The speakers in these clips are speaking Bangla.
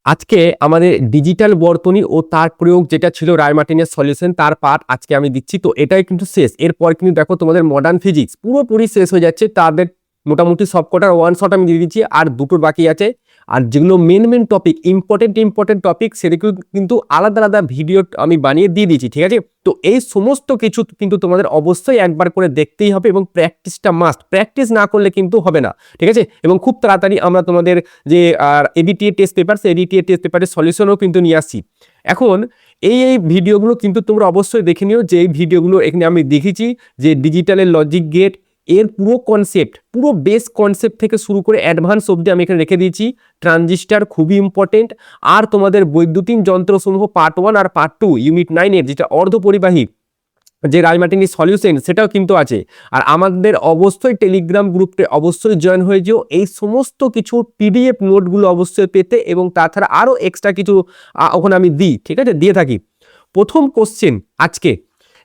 আজকে আমাদের ডিজিটাল বর্তনী ও তার প্রয়োগ যেটা ছিল রায় মার্টিনের সলিউশন তার পার্ট আজকে আমি দিচ্ছি। তো এটাই কিন্তু শেষ। এরপর কিন্তু দেখো তোমাদের মডার্ন ফিজিক্স পুরোপুরি শেষ হয়ে যাচ্ছে। তাদের মোটামুটি সবকটার ওয়ান শট আমি দিয়ে দিচ্ছি, আর দুটোর বাকি আছে। আর যেগুলো মেন টপিক ইম্পর্টেন্ট টপিক সেগুলো কিন্তু আলাদা আলাদা ভিডিও আমি বানিয়ে দিয়ে দিয়েছি, ঠিক আছে। তো এই সমস্ত কিছু কিন্তু তোমাদের অবশ্যই একবার করে দেখতেই হবে এবং প্র্যাকটিসটা মাস্ট। প্র্যাকটিস না করলে কিন্তু হবে না, ঠিক আছে। এবং খুব তাড়াতাড়ি আমরা তোমাদের যে এডিটিএ টেস্ট পেপার, সেই এডিটিএ টেস্ট পেপারের সলিউশনও কিন্তু নিয়ে আসছি। এখন এই ভিডিওগুলো কিন্তু তোমরা অবশ্যই দেখে নিও, যে এই ভিডিওগুলো এখানে আমি দেখেছি যে ডিজিটালের লজিক গেট এর পুরো কনসেপ্ট, পুরো বেস কনসেপ্ট থেকে শুরু করে অ্যাডভান্স অবধি আমি এখানে রেখে দিয়েছি। ট্রানজিস্টার খুবই ইম্পর্টেন্ট। আর তোমাদের বৈদ্যুতিন যন্ত্রসমূহ পার্ট 1 আর পার্ট 2 ইউনিট 9-এর যেটা অর্ধপরিবাহী যে রায় মার্টিনের সলিউশন সেটাও কিন্তু আছে। আর আমাদের অবশ্যই টেলিগ্রাম গ্রুপে অবশ্যই জয়েন হয়ে যেও এই সমস্ত কিছু পিডিএফ নোটগুলো অবশ্যই পেতে, এবং তাছাড়া আরও এক্সট্রা কিছু ওখানে আমি দিই, ঠিক আছে, দিয়ে থাকি। প্রথম কোশ্চেন আজকে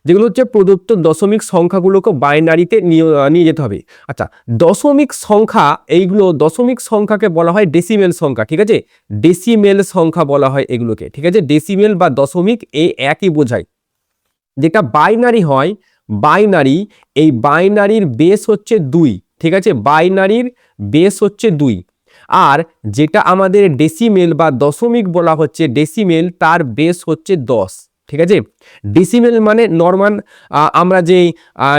যেগুলো হচ্ছে প্রদত্ত দশমিক সংখ্যাগুলোকে বাইনারিতে নিয়ে যেতে হবে। আচ্ছা, দশমিক সংখ্যা, এইগুলো দশমিক সংখ্যাকে বলা হয় ডেসিমেল সংখ্যা, ঠিক আছে। ডেসিমেল সংখ্যা বলা হয় এগুলোকে, ঠিক আছে। ডেসিমেল বা দশমিক এই একই বোঝায়। যেটা বাইনারি হয়, বাইনারি, এই বাইনারির বেস হচ্ছে 2, ঠিক আছে। বাইনারির বেস হচ্ছে 2। আর যেটা আমাদের ডেসিমেল বা দশমিক বলা হচ্ছে ডেসিমেল, তার বেস হচ্ছে 10, ঠিক আছে। ডেসিমেল মানে নর্মাল আমরা যে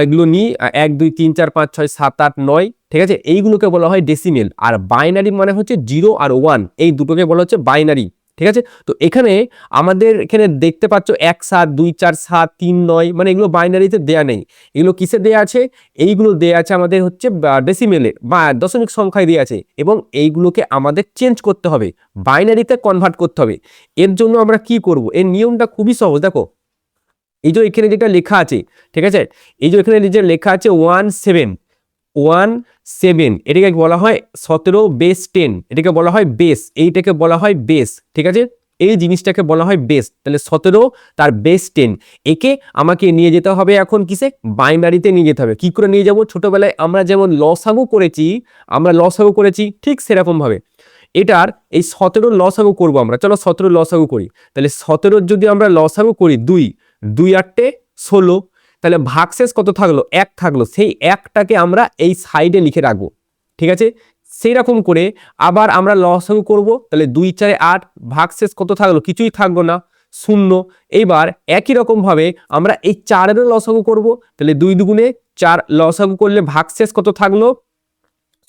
এগুলো নিই 1 2 3 4 5 6 7 8 9, ঠিক আছে, এইগুলোকে বলা হয় ডেসিমেল। আর বাইনারি মানে হচ্ছে 0 আর 1, এই দুটোকে বলা হচ্ছে বাইনারি, ঠিক আছে। তো এখানে আমাদের এখানে দেখতে পাচ্ছ 1 7 2 4 7 3 9, মানে এগুলো বাইনারিতে দেয়া নেই। এগুলো কিসে দেয়া আছে? এইগুলো দেয়া আছে আমাদের হচ্ছে ডেসিমেলে বা দশমিক সংখ্যায় দেয়া আছে, এবং এইগুলোকে আমাদের চেঞ্জ করতে হবে, বাইনারিতে কনভার্ট করতে হবে। এর জন্য আমরা কি করব? এর নিয়মটা খুবই সহজ। দেখো, এই যে এখানে যেটা লেখা আছে, ঠিক আছে, এই যে এখানে যে লেখা আছে 17 এটাকে বলা হয় 17 বেস 10, এটাকে বলা হয় বেস, এইটাকে বলা হয় বেস, ঠিক আছে। এই জিনিসটাকে বলা হয় বেস। তাহলে 17 তার বেস 10, একে আমাকে নিয়ে যেতে হবে এখন কিসে? বাইনারিতে নিয়ে যেতে হবে। কি করে নিয়ে যাব? ছোটবেলায় আমরা যেমন লসাগু করেছি, ঠিক সেরকম ভাবে এটার এই 17 লসাগু করবো আমরা। চলো 17 লসাগু করি। তাহলে 17 যদি আমরা লসাগু করি 2 2 8 16, তাহলে ভাগশেষ কত থাকলো? 1 থাকলো। সেই 1টাকে আমরা এই সাইডে লিখে রাখবো, ঠিক আছে। সেই রকম করে আবার আমরা লসাগু করব। তাহলে 2 4 8, ভাগশেষ কত থাকলো? কিছুই থাকলো না, 0। এইবার একই রকম ভাবে আমরা এই 4-এরও লসাগু করব। তাহলে 2 2 4 লসাগু করলে ভাগশেষ কত থাকলো?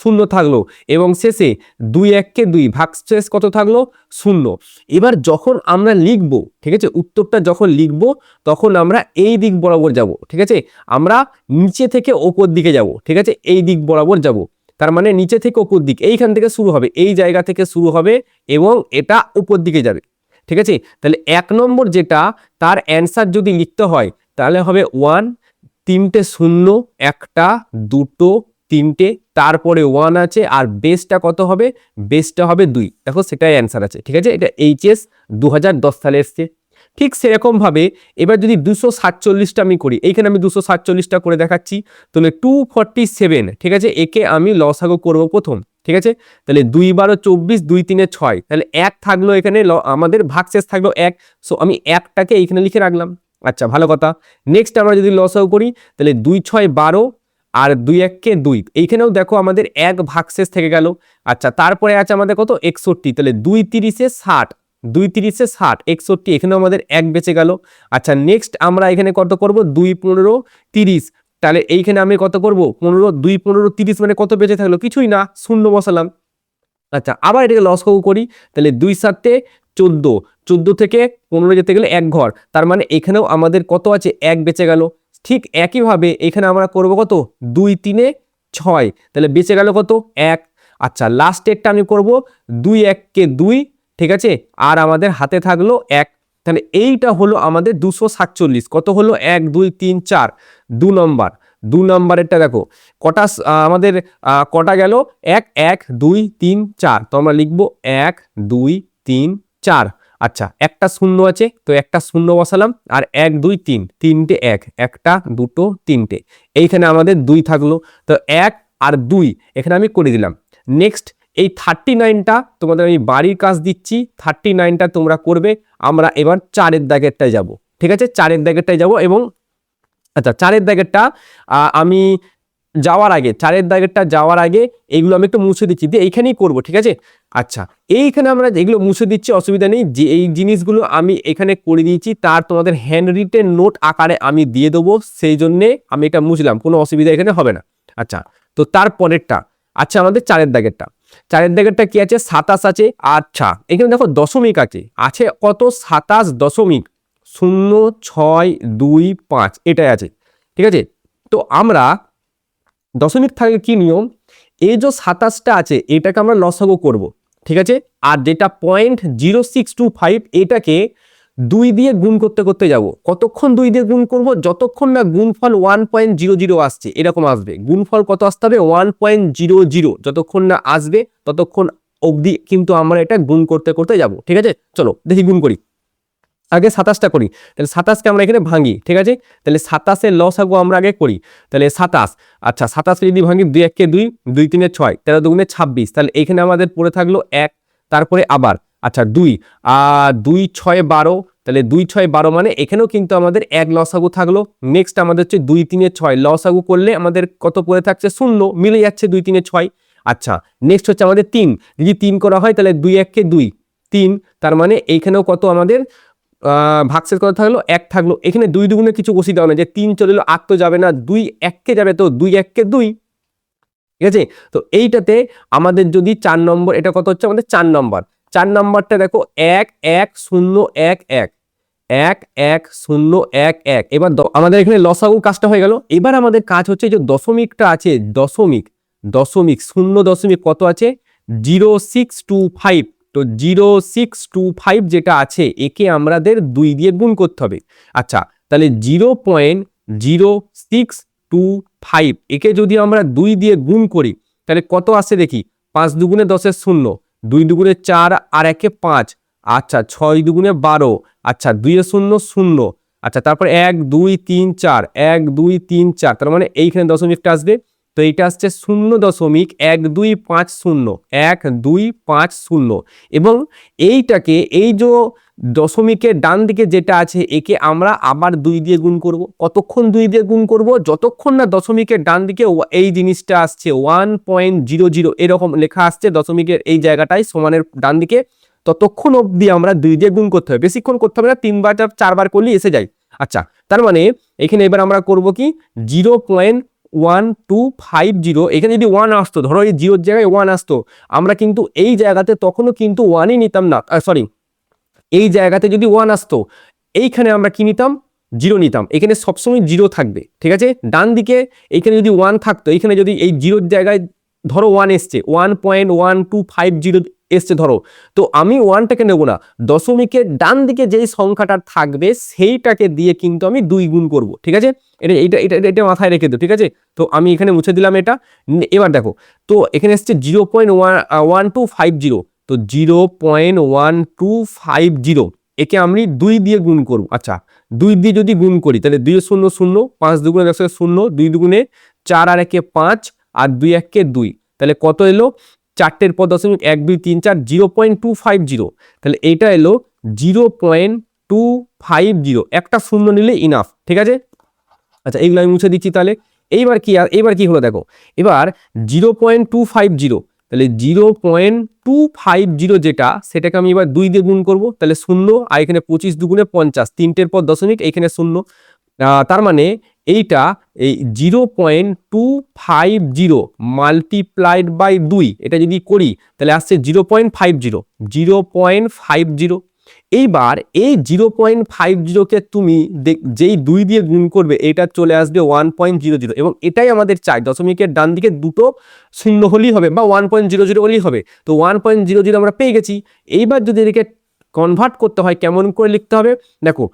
0 থাকলো। এবং শেষে 2 1 2, ভাগশেষ কত থাকলো? 0। এবার যখন আমরা লিখব, ঠিক আছে, উত্তরটা যখন লিখব, তখন আমরা এই দিক বরাবর যাব, ঠিক আছে। আমরা নিচে থেকে ওপর দিকে যাব, ঠিক আছে, এই দিক বরাবর যাব। তার মানে নিচে থেকে ওপর দিক, এইখান থেকে শুরু হবে, এই জায়গা থেকে শুরু হবে এবং এটা উপর দিকে যাবে, ঠিক আছে। তাহলে 1 নম্বর যেটা, তার অ্যান্সার যদি লিখতে হয় তাহলে হবে 1, 3টে 0, 1টা 2টো 3টে, তারপরে 1 আছে, আর বেসটা কত হবে? বেসটা হবে 2। দেখো সেটাই অ্যান্সার আছে, ঠিক আছে। এটা এইচএস 2010 সালে এসছে। ঠিক সেরকম ভাবে এবার যদি 247টা আমি করি, এইখানে আমি 247টা করে দেখাচ্ছি। তাহলে 247, ঠিক আছে, একে আমি লসাগু করব প্রথম, ঠিক আছে। তাহলে 2 12 24, 2 3 6, তাহলে 1 থাকলো এখানে, আমাদের ভাগশেষ থাকলো 1। সো আমি 1টাকে এইখানে লিখে রাখলাম। আচ্ছা, ভালো কথা। নেক্সট আমরা যদি লসাগু করি, তাহলে 2 6 12 আর 2 1 2, এইখানেও দেখো আমাদের 1 ভাগশেষ থেকে গেল। আচ্ছা, তারপরে আছে আমাদের কত? 61। তাহলে 2 30 60, 2 30 60, 61, এখানেও আমাদের 1 বেঁচে গেল। আচ্ছা, নেক্সট আমরা এখানে কত করব? 2 15 30, তাহলে এইখানে আমি কত করব? 15, 2 15 30, মানে কত বেঁচে থাকলো? কিছুই না, 0 বসালাম। আচ্ছা, আবার এটাকে লসাগু করি। তাহলে 2 7 14, 14 থেকে 15 যেতে গেলে 1 ঘর, তার মানে এখানেও আমাদের কত আছে? 1 বেঁচে গেল। ঠিক একইভাবে এখানে আমরা করব কত? 2 3 6, তাহলে বেঁচে গেল কত? 1। আচ্ছা, লাস্টেরটা আমি করব 2 1 2, ঠিক আছে, আর আমাদের হাতে থাকলো 1। তাহলে এইটা হলো আমাদের 247। কত হলো? 1 2 3 4, 2 নম্বর। 2 নম্বরেরটা দেখো কটা আমাদের কটা গেল? 1 1 2 3 4, তো আমরা লিখবো 1 2 3 4। আচ্ছা, একটা শূন্য আছে, তো একটা শূন্য বসালাম, আর 1 2 3, 3টে 1, একটা দুটো 3টে, এইখানে আমাদের 2 থাকলো। তো 1 আর 2 এখানে আমি করে দিলাম। নেক্সট এই 39টা তোমাদের আমি বাড়ির কাজ দিচ্ছি, 39টা তোমরা করবে। আমরা এবার 4-এর দাগেরটায় যাব, ঠিক আছে? 4-এর দাগেরটায় যাব এবং আচ্ছা 4-এর দাগেরটা আমি যাওয়ার আগে, 4-এর দাগেরটা যাওয়ার আগে এইগুলো আমি একটু মুছে দিচ্ছি, দিয়ে এইখানেই করবো, ঠিক আছে? আচ্ছা এইখানে আমরা এগুলো মুছে দিচ্ছি, অসুবিধা নেই। যে এই জিনিসগুলো আমি এখানে করে দিয়েছি তার তোমাদের হ্যান্ড রিটেন নোট আকারে আমি দিয়ে দেবো, সেই জন্যে আমি এটা মুছলাম, কোনো অসুবিধা এখানে হবে না। আচ্ছা তো তারপরেরটা, আচ্ছা আমাদের 4-এর দাগেরটা, 4-এর দাগেরটা কি আছে? 27 আছে। আচ্ছা এখানে দেখো দশমিক আছে, আছে কত? 27.0625 এটাই আছে, ঠিক আছে? তো আমরা দশমিক থাকে কি নিয়ম, এই যে 27টা আছে এটাকে আমরা লসাগু করব, ঠিক আছে? আর যেটা 0.0625 এটাকে 2 দিয়ে গুণ করতে করতে যাব। কতক্ষণ 2 দিয়ে গুণ করব? যতক্ষণ না গুণফল 1.00 আসছে, এরকম আসবে। গুণফল কত আসতে হবে? 1.00, যতক্ষণ না আসবে ততক্ষণ অবধি কিন্তু আমরা এটা গুণ করতে করতে যাব, ঠিক আছে? চলো দেখি গুণ করি। আগে 27টা করি, তাহলে 27কে আমরা এখানে ভাঙি, ঠিক আছে? তাহলে 27-এর লসাগু আমরা আগে করি, তাহলে 27। আচ্ছা 27কে যদি ভাঙি, 2 1 কে 2, 2 3 এ 6, 13 2 26, তাহলে এখানে আমাদের পড়ে থাকলো 1, তারপরে আবার আচ্ছা 2 আর 2 6 12, তাহলে 2 6 12 মানে এখানেও কিন্তু আমাদের 1 লসাগু থাকলো। নেক্সট আমাদের হচ্ছে 2 3 এ 6, লসাগু করলে আমাদের কত পড়ে থাকছে? 0, মিলে যাচ্ছে 2 3 এ 6। আচ্ছা নেক্সট হচ্ছে আমাদের 3, যদি 3 করা হয় তাহলে 2 1 কে 2 3, তার মানে এইখানেও কত আমাদের ভাগশেষ কত থাকলো? 1 থাকলো। এখানে 2 দুগুণে কিছু বসিয়ে দেওয়া না, যে 3 চলে এলো, 8 তো যাবে না, 2 1 কে যাবে, তো 2 1 কে 2, ঠিক আছে? তো এইটাতে আমাদের যদি 4 নম্বর, এটা কত হচ্ছে আমাদের 4 নম্বর, 4 নম্বরটা দেখো 1 1 0 1 1 1 1 0 1 1। এবার আমাদের এখানে লসাগু কাজটা হয়ে গেল। এবার আমাদের কাজ হচ্ছে যে দশমিকটা আছে, দশমিক দশমিক শূন্য দশমিক কত আছে? 0625। তো 0625 যেটা আছে একে আমাদের 2 দিয়ে গুণ করতে হবে। আচ্ছা তাহলে 0.0625 একে যদি আমরা 2 দিয়ে গুণ করি তাহলে কত আসে দেখি? 5 দুগুণে 10-এর 0, 2 দুগুণে 4 আর 1-এ 5, আচ্ছা 6 দুগুণে 12, আচ্ছা 2-এ 0 0, আচ্ছা তারপর 1 2 3 4, 1 2 3 4, তার মানে এইখানে দশমিকটা আসবে। তো এইটা আসছে 0.1250, 1250। এবং এইটাকে, এই যে দশমিকের ডান দিকে যেটা আছে একে আমরা আবার 2 দিয়ে গুণ করব। কতক্ষণ 2 দিয়ে গুণ করব? যতক্ষণ না দশমিকের ডান দিকে এই জিনিসটা আসছে 1.00 এরকম লেখা আসছে দশমিকের এই জায়গাটায় সমানের ডান দিকে, ততক্ষণ অবধি আমরা 2 দিয়ে গুণ করতে হবে। বেশিক্ষণ করতে হবে না, 3 বার 4 বার করলেই এসে যায়। আচ্ছা তার মানে এখানে এবার আমরা করব কি? 0.1250, এখানে যদি 1 আসতো, ধরো এই 0-র জায়গায় 1 আসতো, আমরা কিন্তু এই জায়গাতে তখনও কিন্তু 1ই নিতাম না, সরি এই জায়গাতে যদি 1 আসতো এইখানে আমরা কি নিতাম? 0 নিতাম। এখানে সবসময় 0 থাকবে, ঠিক আছে? ডান দিকে এইখানে যদি 1 থাকতো, এইখানে যদি এই 0-র জায়গায় ধরো 1 এসছে, 1.1250 এসছে ধরো, তো আমি 1টাকে নেব না, দশমিকের ডান দিকে যেই সংখ্যাটা থাকবে সেইটাকে দিয়ে কিন্তু আমি 2 গুণ করব, ঠিক আছে? এটা মাথায় রেখে দাও, ঠিক আছে? তো আমি এখানে মুছে দিলাম এটা। এবার দেখো, তো এখানে এসছে 0.1250, তো 0.1250 একে আমি 2 দিয়ে গুণ করব। আচ্ছা 2 দিয়ে যদি গুণ করি তাহলে 2 0 0, 5 দুগুণে 10 0, 2 দুগুণে 4 আর 1-এ 5 আর 2 1-কে 2, তাহলে কত এলো? 4টের পর দশমিক 1 2 3 4, 0.250, তাহলে এইটা এলো 0.250, একটা শূন্য নিলে ইনাফ, ঠিক আছে? আচ্ছা এইগুলো আমি মুছে দিচ্ছি। তাহলে এইবার কি হলো দেখো, এবার 0.250, তাহলে 0.250 যেটা, সেটাকে আমি এবার 2 দিয়ে গুণ করব, তাহলে 0 আর এখানে 25 দুগুণে 50, 3টের পর দশমিক, এইখানে 0, তার মানে এইটা এই 0.250 মাল্টিপ্লাইড বাই 2 এটা যদি করি তাহলে আসছে 0.50। এইবার এই 0.50কে তুমি যেই 2 দিয়ে গুণ করবে এটা চলে আসবে 1.00, এবং এটাই আমাদের চাই, দশমিকের ডান দিকে দুটো শূন্য হলেই হবে বা 1.00 হলেই হবে। তো 1.00 আমরা পেয়ে গেছি। এইবার যদি এদিকে কনভার্ট করতে হয় কেমন করে লিখতে হবে দেখো,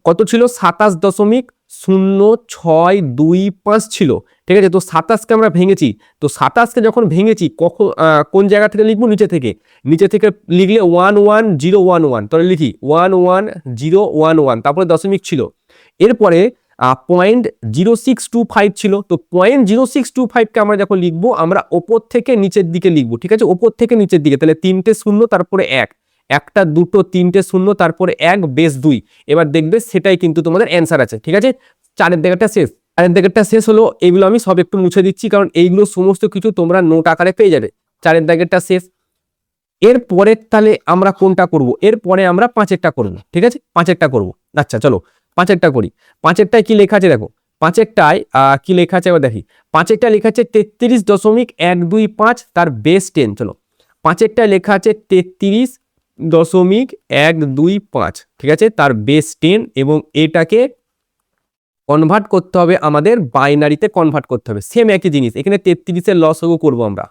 কত ছিল? 27.0625 ছিল, ঠিক আছে? তো 27কে আমরা ভেঙেছি, তো 27কে যখন ভেঙেছি কোন জায়গা থেকে লিখবো? নিচে থেকে লিখলে 11011, তাহলে লিখি 11011, তারপরে দশমিক ছিল। এরপরে 0.0625 ছিল, তো 0.0625কে আমরা যখন লিখবো আমরা ওপর থেকে নিচের দিকে লিখবো, ঠিক আছে, ওপর থেকে নিচের দিকে, তাহলে তিনটে শূন্য তারপরে এক, একটা দুটো তিনটে শূন্য তারপরে এক বেস 2। এবার দেখবে সেটাই কিন্তু তোমাদের অ্যান্সার আছে, ঠিক আছে। চারের জায়গাটা শেষ, চারের জায়গাটা শেষ হলো। এইগুলো আমি সব একটু মুছে দিচ্ছি কারণ এইগুলো সমস্ত কিছু তোমরা নোট আকারে পেয়ে যাবে। চারের জায়গাটা শেষ। এর পরের তাহলে আমরা কোনটা করব? এরপরে আমরা পাঁচেরটা করব, ঠিক আছে, পাঁচেরটা করব। আচ্ছা চলো পাঁচেরটা করি। পাঁচেরটায় কি লেখা আছে দেখো, পাঁচেরটায় কি লেখা আছে এবার দেখি। পাঁচেরটা লেখা আছে 33.125 তার বেস 10। চলো পাঁচেরটায় লেখা আছে 33.125, ঠিক আছে, তার বেস 10 এবং এটাকে কনভার্ট করতে হবে আমাদের বাইনারিতে কনভার্ট করতে হবে। সেম একই জিনিস, এখানে 33-এর লসাগু করবো আমরা।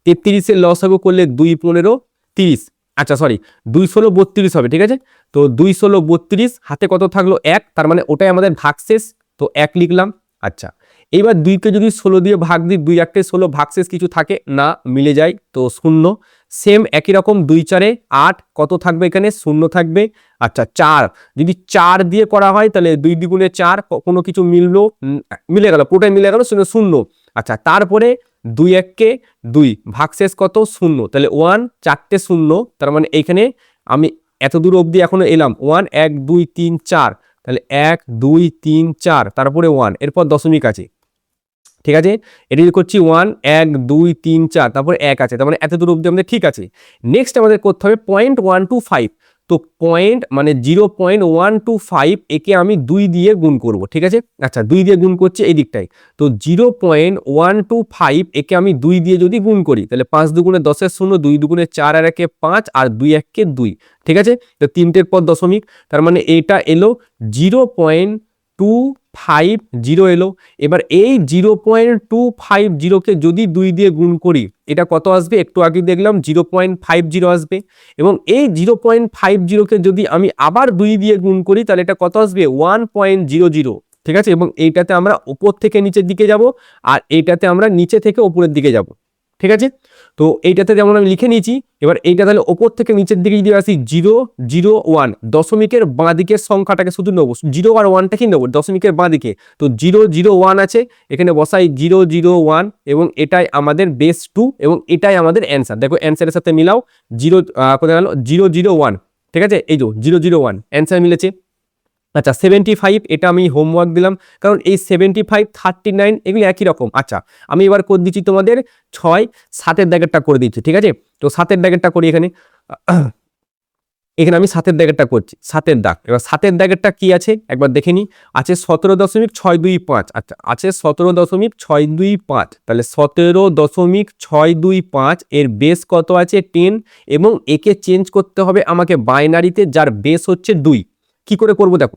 33-এর লসাগু করলে 2 15 30, আচ্ছা সরি 2 16 32 হবে, ঠিক আছে। তো 2 16 32, হাতে কত থাকলো 1, তার মানে ওটাই আমাদের ভাগশেষ, তো 1 লিখলাম। আচ্ছা এইবার 2কে যদি 16 দিয়ে ভাগ দিই, 2 1 16 ভাগশেষ কিছু থাকে না, মিলে যায়, তো 0। সেম একই রকম 2 4 8, কত থাকবে এখানে 0 থাকবে। আচ্ছা 4 যদি 4 দিয়ে করা হয় তাহলে 2 দ্বিগুণে 4, কোনো কিছু মিললো, মিলে গেল, পুরোটাই মিলে গেল, 0। আচ্ছা তারপরে 2 1 2, ভাগশেষ কত 0, তাহলে 1 4টে 0, তার মানে এইখানে আমি এত দূর অবধি এখনো এলাম 1 1 2 3 4, তাহলে 1 2 3 4 তারপরে 1, এরপর দশমিক আছে, ঠিক আছে। এটি করছি 1 1 2 3 4 তারপরে 1 আছে, তার মানে এত দূর অবধি আমাদের ঠিক আছে। নেক্সট আমাদের করতে হবে 0.125, তো পয়েন্ট মানে 0.125 একে আমি 2 দিয়ে গুণ করব, ঠিক আছে। আচ্ছা 2 দিয়ে গুণ করছি এই দিকটায়, তো 0.125 একে আমি 2 দিয়ে যদি গুণ করি তাহলে 5 দুগুণে 10 0, 2 দুগুণে 4 আর 1 5 আর 2 1 2, ঠিক আছে। তো তিনটের পর দশমিক, তার মানে এটা এলো 0.250 এলো। এবার এই 0.250কে যদি 2 দিয়ে গুণ করি এটা কত আসবে, একটু আগে দেখলাম 0.50 আসবে। এবং এই 0.50কে যদি আমি আবার 2 দিয়ে গুণ করি তাহলে এটা কত আসবে 1.00, ঠিক আছে। এবং এইটাতে আমরা উপর থেকে নিচের দিকে যাব আর এইটাতে আমরা নিচে থেকে উপরের দিকে যাব, ঠিক আছে। তো এইটাতে যেমন আমি লিখে নিয়েছি, এবার এইটা তাহলে ওপর থেকে নিচের দিকে যদি আসি 0 0 1, দশমিকের বাঁ দিকের সংখ্যাটাকে শুধু নেবো, 0 আর 1টা কি নেবো দশমিকের বাঁ দিকে, তো 0 0 1 আছে, এখানে বসাই 0 0 1 এবং এটাই আমাদের বেস 2 এবং এটাই আমাদের অ্যান্সার। দেখো অ্যান্সারের সাথে মিলাও, 0 কোথায় গেল 0 0 1, ঠিক আছে, এই তো 0 0 1 অ্যান্সার মিলেছে। আচ্ছা 75 এটা আমি হোমওয়ার্ক দিলাম, কারণ এই 75 39 এগুলি একই রকম। আচ্ছা আমি এবার করে দিচ্ছি তোমাদের 6 7-এর দাগেরটা করে দিচ্ছি, ঠিক আছে। তো 7-এর দাগেরটা করি এখানে, এখানে আমি 7-এর দাগেরটা করছি, 7-এর দাগ। এবার 7-এর দাগেরটা কি আছে একবার দেখে নিই, আছে 17.625, আচ্ছা আছে 17.625, তাহলে 17.625 এর বেস কত আছে 10 এবং একে চেঞ্জ করতে হবে আমাকে বাইনারিতে যার বেস হচ্ছে 2। কি করে করব দেখো,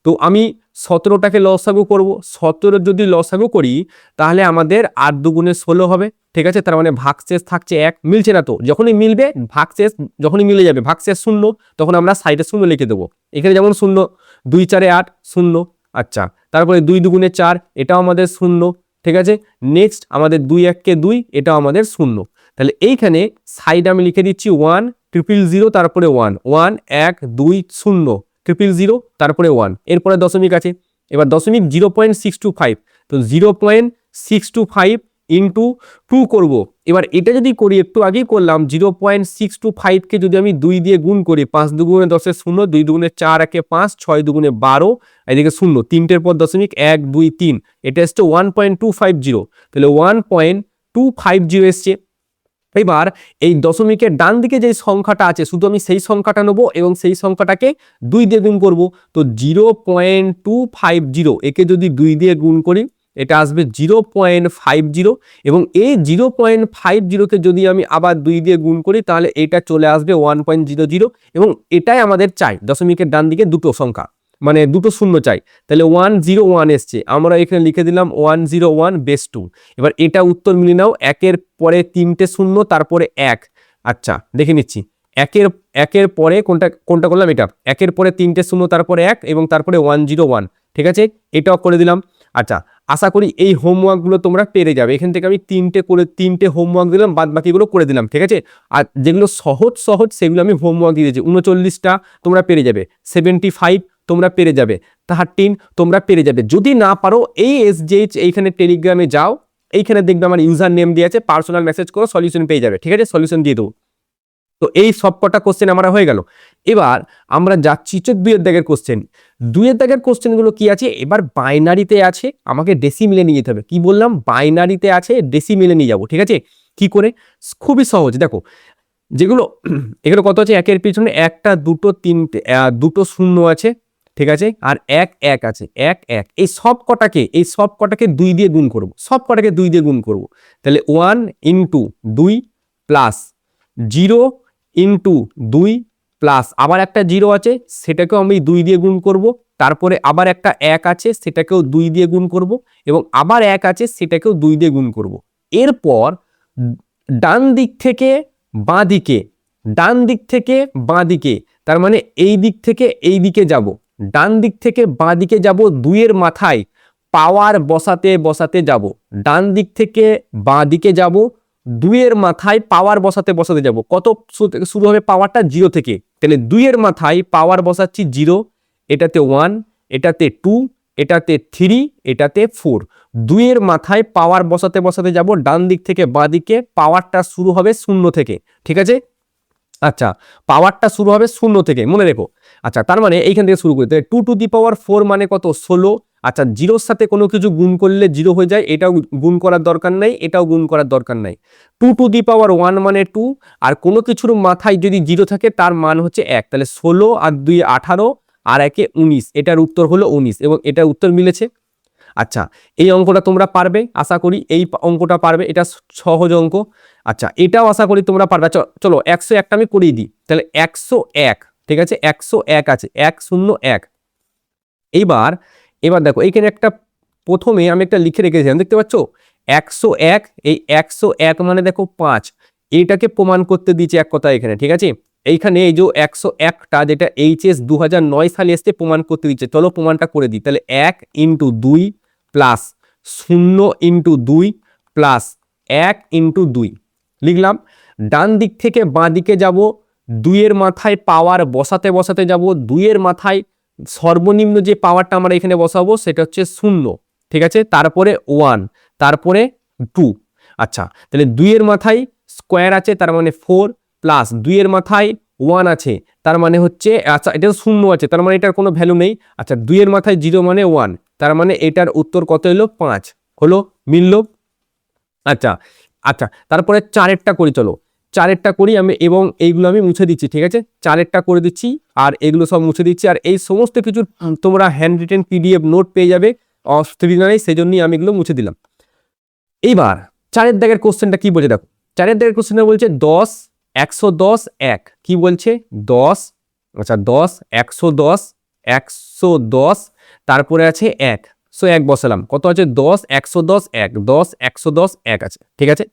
তো আমি 17টাকে লসাগু করব, 17 যদি লসাগু করি তাহলে আমাদের 8 দুগুণে 16 হবে, ঠিক আছে। তার মানে ভাগশেষ থাকছে 1, মিলছে না, তো যখনই মিলবে ভাগশেষ, যখনই মিলে যাবে ভাগশেষ 0, তখন আমরা সাইডে 0 লিখে দেবো। এখানে যেমন 0 2 4 8 0, আচ্ছা তারপরে 2 দুগুণে 4 এটাও আমাদের 0, ঠিক আছে। নেক্সট আমাদের 2 1 2, এটাও আমাদের 0, তাহলে এইখানে সাইডে আমি লিখে দিচ্ছি 1 000 তারপরে 1 1 1 2 0 000 তারপরে 1, এরপরে দশমিক আছে। এবার দশমিক 0.625, তো 0.625 ইন্টু 2 করব। এবার এটা যদি করি, একটু আগেই করলাম, 0.625কে যদি আমি 2 দিয়ে গুণ করি, 5 দুগুণে 10 0, 2 দুগুণে 4 1 5, 6 দুগুণে 12, এদিকে 0, তিনটের পর দশমিক 1 2 3, এটা এসছে 1.250, তাহলে 1.250 এসছে। এবার এই দশমিকের ডান দিকে যে সংখ্যাটা আছে শুধু আমি সেই সংখ্যাটা নেবো এবং সেই সংখ্যাটাকে 2 দিয়ে গুণ করব। তো 0.250 একে যদি 2 দিয়ে গুণ করি এটা আসবে 0.50 এবং এই 0.50কে যদি আমি আবার 2 দিয়ে গুণ করি তাহলে এটা চলে আসবে 1.00 এবং এটাই আমাদের চাই, দশমিকের ডান দিকে দুটো সংখ্যা মানে দুটো শূন্য চাই। তাহলে 101 এসছে, আমরা এখানে লিখে দিলাম 101 বেস 2। এবার এটা উত্তর মিলে নাও, একের পরে তিনটে শূন্য তারপরে 1, আচ্ছা দেখে নিচ্ছি একের পরে কোনটা করলাম, এটা একের পরে তিনটে শূন্য তারপরে 1 এবং তারপরে 101, ঠিক আছে, এটাও করে দিলাম। আচ্ছা আশা করি এই হোমওয়ার্কগুলো তোমরা পেরে যাবে। এখান থেকে আমি তিনটে হোমওয়ার্ক দিলাম, বাদ বাকিগুলো করে দিলাম, ঠিক আছে। আর যেগুলো সহজ সেগুলো আমি হোমওয়ার্ক দিয়ে দিয়েছি, 39টা তোমরা পেরে যাবে। 75 তোমরা পেরে যাবে, 13 তোমরা পেরে যাবে। যদি না পারো এই SGH এইখানে টেলিগ্রামে যাও, এইখানে দেখবে আমার ইউজার নেম দিয়ে আছে, পার্সোনাল মেসেজ করো, সলিউশন পেয়ে যাবে। ঠিক আছে, সলিউশন দিয়ে দেবো। তো এই সব কটা কোশ্চেন আমার হয়ে গেল। এবার আমরা যাচ্ছি 2 দাগের কোশ্চেন। 2 দাগের কোশ্চেনগুলো কি আছে, এবার বাইনারিতে আছে, আমাকে ডেসিমিলে নিয়ে যেতে হবে। কি বললাম, বাইনারিতে আছে, ডেসিমিলে নিয়ে যাবো। ঠিক আছে, কি করে, খুবই সহজ। দেখো যেগুলো এগুলো কত আছে, একের পিছনে একটা, দুটো, তিনটে, দুটো শূন্য আছে, ঠিক আছে, আর এক এক আছে, এক এক, এই সব কটাকে 2 দিয়ে গুণ করব, সব কটাকে 2 দিয়ে গুণ করব। তাহলে 1 ইন্টু 2 প্লাস 0 ইন্টু 2 প্লাস আবার একটা 0 আছে, সেটাকেও আমি 2 দিয়ে গুণ করব। তারপরে আবার একটা 1 আছে, সেটাকেও 2 দিয়ে গুণ করব, এবং আবার 1 আছে, সেটাকেও 2 দিয়ে গুণ করব। এরপর ডান দিক থেকে বাঁ দিকে, ডান দিক থেকে বাঁ দিকে, তার মানে এই দিক থেকে এই দিকে যাব, ডান দিক থেকে বাঁ দিকে যাব, 2 এর মাথায় পাওয়ার বসাতে বসাতে যাব। ডান দিক থেকে বাঁ দিকে যাব, 2 এর মাথায় পাওয়ার বসাতে বসাতে যাব। কত শুরু হবে, পাওয়ারটা 0 থেকে, তাহলে 2 এর মাথায় পাওয়ার বসাচ্ছি 0, এটাতে 1, এটাতে 2, এটাতে 3, এটাতে 4। 2 এর মাথায় পাওয়ার বসাতে বসাতে যাব, ডান দিক থেকে বাঁ দিকে, পাওয়ারটা শুরু হবে 0 থেকে। ঠিক আছে, আচ্ছা, পাওয়ারটা শুরু হবে 0 থেকে, মনে রেখো। আচ্ছা, তার মানে এইখান থেকে শুরু করতে 2 টু দি পাওয়ার 4 মানে কত, 16। আচ্ছা, 0-র সাথে কোনো কিছু গুণ করলে 0 হয়ে যায়, এটাও গুণ করার দরকার নাই, এটাও গুণ করার দরকার নাই। 2 টু দি পাওয়ার 1 মানে 2, আর কোনো কিছুর মাথায় যদি 0 থাকে তার মান হচ্ছে 1, তাহলে 16 আর 2 18 আর 1 19, এটার উত্তর হলো 19, এবং এটার উত্তর মিলেছে। আচ্ছা, এই অঙ্কটা তোমরা পারবে আশা করি, এই অঙ্কটা পারবে, এটা সহজ অঙ্ক। আচ্ছা, এটাও আশা করি তোমরা পারবে। চলো 101টা আমি করিয়ে দিই। তাহলে 101, ঠিক আছে, 101 আছে, 101। এবার দেখো এইখানে একটা, প্রথমে আমি একটা লিখে রেখেছিলাম, দেখতে পাচ্ছ 101, এই 101 মানে দেখো 5, এইটাকে প্রমাণ করতে দিয়েছে এক কথা এখানে। ঠিক আছে, এইখানে এই যে 101টা, যেটা HS 2009 সালে এসে প্রমাণ করতে দিচ্ছে, চলো প্রমাণটা করে দিই। তাহলে 1 into 2 plus 0 into 2 plus 1 into 2 লিখলাম। ডান দিক থেকে বাঁ দিকে যাব, 2 এর মাথায় পাওয়ার বসাতে বসাতে যাব, 2 এর মাথায় সর্বনিম্ন যে পাওয়ারটা আমরা এখানে বসাবো সেটা হচ্ছে 0, ঠিক আছে, তারপরে 1, তারপরে 2। আচ্ছা, তাহলে 2 এর মাথায় স্কোয়ার আছে, তার মানে 4, প্লাস 2 এর মাথায় 1 আছে, তার মানে হচ্ছে, আচ্ছা এটা 0 আছে, তার মানে এটার কোনো ভ্যালু নেই। আচ্ছা, 2 এর মাথায় 0 মানে 1, তার মানে এটার উত্তর কত হলো, 5 হলো, মিলল। আচ্ছা আচ্ছা, তারপরে 4এরটা করি, চলো 4এরটা করি আমি, এবং এইগুলো আমি মুছে দিচ্ছি। ঠিক আছে, 4এরটা করে দিচ্ছি, আর এগুলো সব মুছে দিচ্ছি, আর এই সমস্ত কিছু তোমরা হ্যান্ড রিটেন PDF নোট পেয়ে যাবে, অসুবিধা নেই, সেই জন্যই আমি এগুলো মুছে দিলাম। এইবার 4এর দাগের কোশ্চেনটা কি বলছে দেখো, 4এর দাগের কোশ্চেনটা বলছে 10, 110, 1, কি বলছে 10, আচ্ছা 10, 110, 110, তারপরে আছে 1, 1 বসালাম, কত আছে 10, 110, 1, 10, 110, 1 আছে। ঠিক আছে,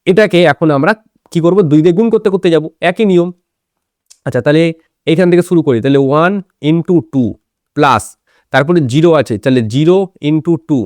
এটাকে এখন আমরা কি করব, 2 দিয়ে গুণ করতে করতে যাব, একই নিয়ম। আচ্ছা, তাহলে এইখান থেকে শুরু করি, তাহলে 1 ইন্টু 2 প্লাস, তারপরে 0 আছে, তাহলে 0 ইন্টু 2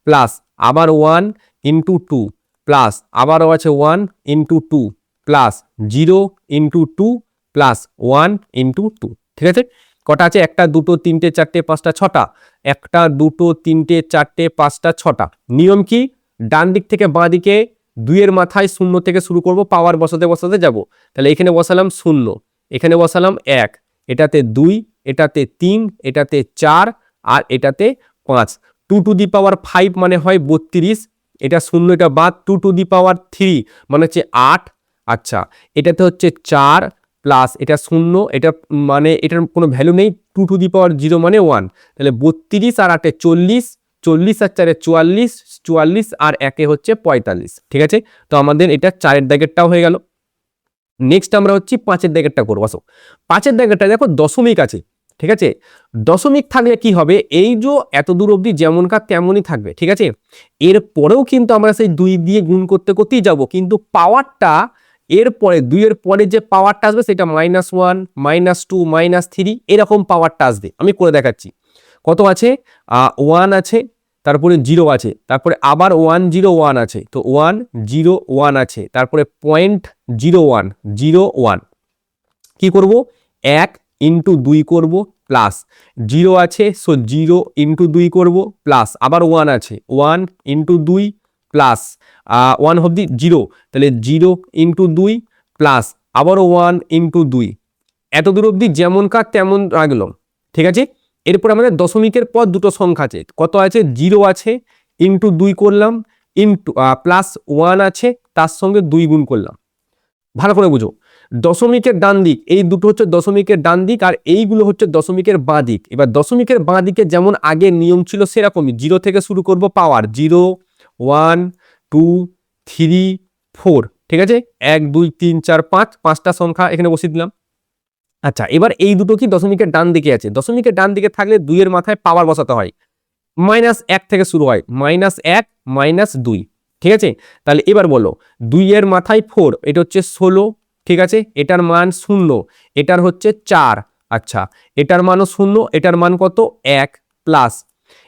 প্লাস আবার 1 ইন্টু 2 প্লাস আবারও আছে 1 into 2 plus 0 into 2 plus 1 into 2। ঠিক আছে, কটা আছে, 1টা 2টো 3টে 4টে 5টা 6টা, 1টা 2টো 3টে 4টে 5টা 6টা। নিয়ম কি, ডান দিক থেকে বাঁ দিকে 2 এর মাথায় 0 থেকে শুরু করব, পাওয়ার বসাতে বসাতে যাব। তাহলে এখানে বসালাম 0, এখানে বসালাম 1, এটাতে 2, এটাতে 3, এটাতে 4, আর এটাতে 5। 2 টু দি পাওয়ার 5 মানে হয় 32, এটা 0, এটা বাদ, 2 টু দি পাওয়ার 3 মানে হচ্ছে 8। আচ্ছা, এটাতে হচ্ছে 4 প্লাস এটা 0, এটা মানে এটার কোনো ভ্যালু নেই, 2 টু দি পাওয়ার 0 মানে 1, তাহলে 32 আর 8 40, 40 আর 4 44, 44 আর 1 হচ্ছে 45। ঠিক আছে, তো আমাদের এটা 4এর দাগেরটাও হয়ে গেল। নেক্সট আমরা হচ্ছে 5এর দাগেরটা করবো। আসো 5এর দাগেরটা দেখো, দশমিক আছে। ঠিক আছে, দশমিক থাকলে কি হবে, এই যে এত দূর অবধি যেমনকার তেমনই থাকবে। ঠিক আছে, এর পরেও কিন্তু আমরা সেই 2 দিয়ে গুণ করতে করতেই যাব, কিন্তু পাওয়ারটা এরপরে 2 এর পরে যে পাওয়ারটা আসবে সেটা -1, -2, -3 এরকম পাওয়ারটা আসবে। আমি করে দেখাচ্ছি। কত আছে, 1 আছে, তারপরে 0 আছে, তারপরে আবার 1 0 1 আছে, তো 1 0 1 আছে, তারপরে 0.01 01। কি করব, 1 ইন্টু 2 করব, প্লাস 0 আছে, সো 0 ইন্টু 2 করবো, প্লাস আবার 1 আছে, 1 ইন্টু 2 প্লাস 1 অবধি 0, তাহলে 0 ইন্টু 2 প্লাস আবারও 1 ইন্টু 2, এত দূর অবধি যেমন কাজ তেমন রাখলাম। ঠিক আছে, এরপর আমাদের দশমিকের পর দুটো সংখ্যা আছে, কত আছে, 0 আছে, ইন্টু 2 করলাম, ইন্টু প্লাস 1 আছে, তার সঙ্গে 2 গুণ করলাম। ভালো করে বুঝো, দশমিকের ডান দিক এই দুটো হচ্ছে দশমিকের ডান দিক, আর এইগুলো হচ্ছে দশমিকের বাঁ দিক। এবার দশমিকের বাঁ দিকে যেমন আগে নিয়ম ছিল সেরকমই 0 থেকে শুরু করব, পাওয়ার 0 1 2 3 4, ঠিক আছে, 1 2 3 4 5, 5টা সংখ্যা এখানে বসিয়ে দিলাম। আচ্ছা, এবার এই দুটো কি দশমিকের ডান দিকে আছে, দশমিকের ডান দিকে থাকলে 2 এর মাথায় পাওয়ার বসাতে হয়, -1 থেকে শুরু হয়, -1 -2, ঠিক আছে। তাহলে এবার বলো 2 এর মাথায় 4, এটা হচ্ছে 16, ঠিক আছে, এটার মান 0, এটার হচ্ছে 4, আচ্ছা, এটার মানও 0, এটার মান কত 1, প্লাস